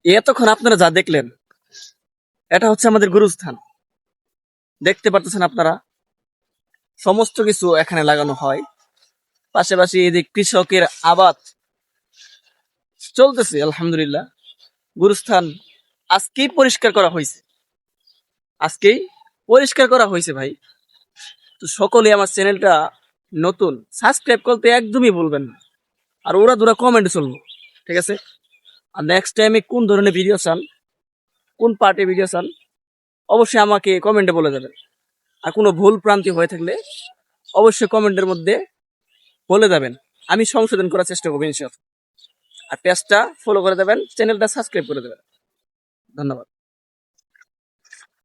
এতক্ষণ আপনারা যা দেখলেন এটা হচ্ছে আমাদের গুরুস্থান। দেখতে পারতেছেন আপনারা, সমস্ত কিছু এখানে লাগানো হয়। পাশাপাশি এই যে কৃষকের আবাদ চলতেছে আলহামদুলিল্লাহ। গুরুস্থান আজকেই পরিষ্কার করা হয়েছে, আজকেই পরিষ্কার করা হয়েছে ভাই। তো সকলে আমার চ্যানেলটা নতুন, সাবস্ক্রাইব করতে একদমই ভুলবেন না। আর ওরা দুরা কমেন্টে চলবো, ঠিক আছে? আর নেক্সট টাইমে কোন ধরনের ভিডিও চান, কোন পার্টে ভিডিও চান, অবশ্যই আমাকে কমেন্টে বলে দেবেন। আর কোনো ভুল প্রান্তি হয়ে থাকলে অবশ্যই কমেন্টের মধ্যে বলে দেবেন, আমি সংশোধন করার চেষ্টা করবো ইনশাআল্লাহ। আর পেজটা ফলো করে দেবেন, চ্যানেলটা সাবস্ক্রাইব করে দেবেন। ধন্যবাদ।